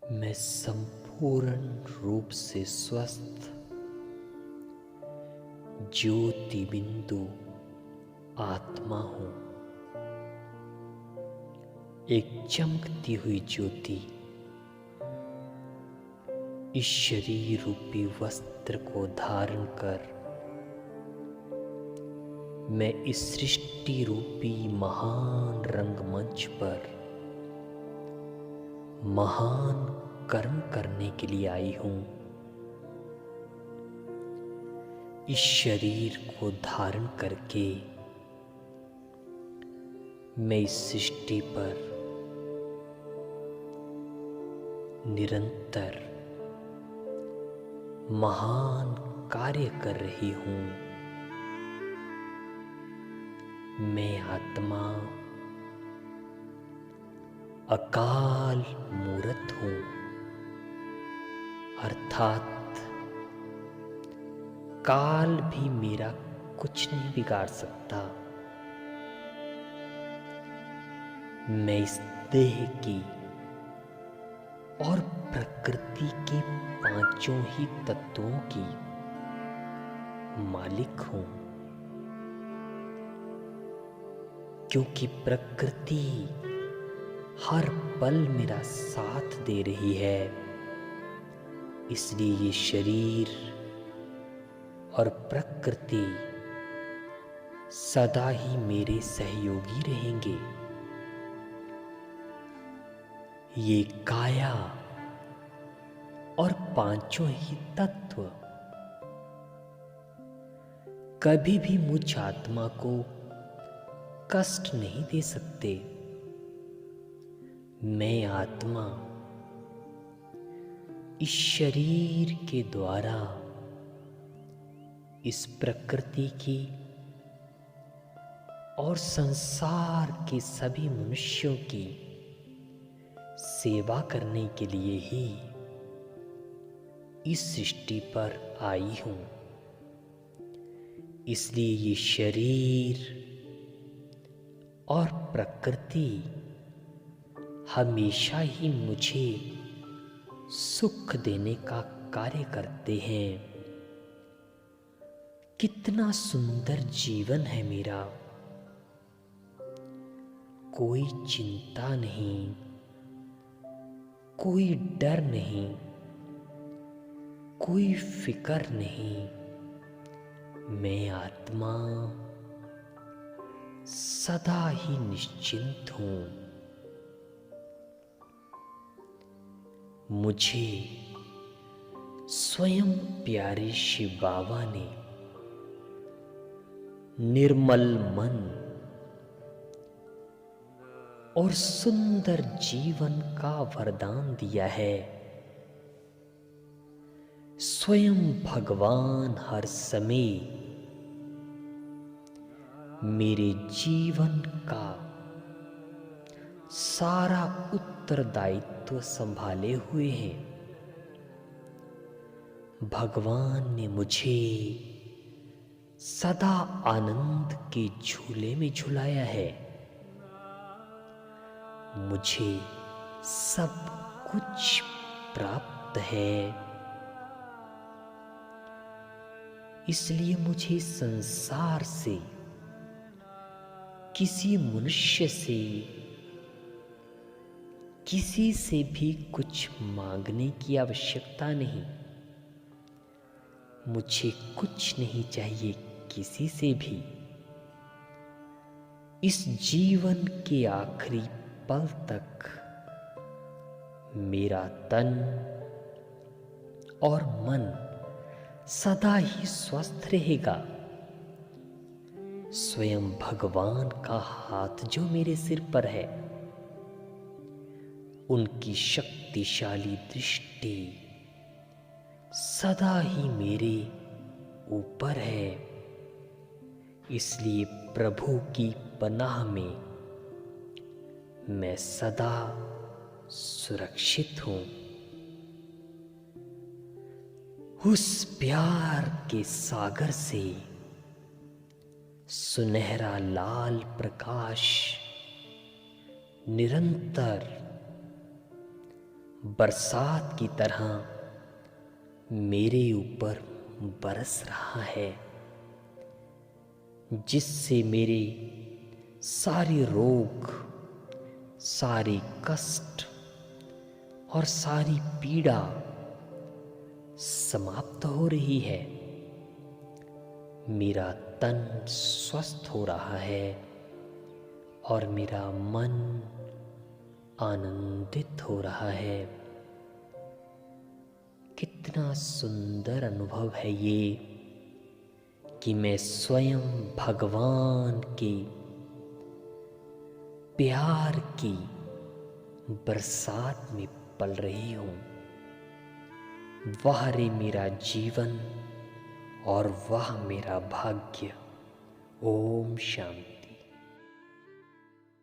मैं संपूर्ण रूप से स्वस्थ ज्योति बिंदु आत्मा हूं। एक चमकती हुई ज्योति इस शरीर रूपी वस्त्र को धारण कर मैं इस सृष्टि रूपी महान रंगमंच पर महान कर्म करने के लिए आई हूं। इस शरीर को धारण करके मैं इस सृष्टि पर निरंतर महान कार्य कर रही हूं। मैं आत्मा अकाल मूर्त हूं, अर्थात काल भी मेरा कुछ नहीं बिगाड़ सकता। मैं इस देह की और प्रकृति के पांचों ही तत्वों की मालिक हूं, क्योंकि प्रकृति हर पल मेरा साथ दे रही है। इसलिए ये शरीर और प्रकृति सदा ही मेरे सहयोगी रहेंगे। ये काया और पांचों ही तत्व कभी भी मुझ आत्मा को कष्ट नहीं दे सकते। मैं आत्मा इस शरीर के द्वारा इस प्रकृति की और संसार के सभी मनुष्यों की सेवा करने के लिए ही इस सृष्टि पर आई हूं। इसलिए ये शरीर और प्रकृति हमेशा ही मुझे सुख देने का कार्य करते हैं। कितना सुंदर जीवन है मेरा। कोई चिंता नहीं, कोई डर नहीं, कोई फिकर नहीं। मैं आत्मा सदा ही निश्चिंत हूं। मुझे स्वयं प्यारे शिव बाबा ने निर्मल मन और सुंदर जीवन का वरदान दिया है। स्वयं भगवान हर समय मेरे जीवन का सारा उत्तरदायित्व संभाले हुए हैं। भगवान ने मुझे सदा आनंद के झूले में झुलाया है। मुझे सब कुछ प्राप्त है। इसलिए मुझे संसार से, किसी मनुष्य से, किसी से भी कुछ मांगने की आवश्यकता नहीं। मुझे कुछ नहीं चाहिए किसी से भी। इस जीवन के आखिरी पल तक मेरा तन और मन सदा ही स्वस्थ रहेगा। स्वयं भगवान का हाथ जो मेरे सिर पर है, उनकी शक्तिशाली दृष्टि सदा ही मेरे ऊपर है। इसलिए प्रभु की पनाह में मैं सदा सुरक्षित हूं। उस प्यार के सागर से सुनहरा लाल प्रकाश निरंतर बरसात की तरह मेरे ऊपर बरस रहा है, जिससे मेरे सारे रोग, सारे कष्ट और सारी पीड़ा समाप्त हो रही है। मेरा तन स्वस्थ हो रहा है और मेरा मन आनंदित हो रहा है। कितना सुंदर अनुभव है ये कि मैं स्वयं भगवान के प्यार की बरसात में पल रही हूँ। वह रे मेरा जीवन और वह मेरा भाग्य। ओम शांति।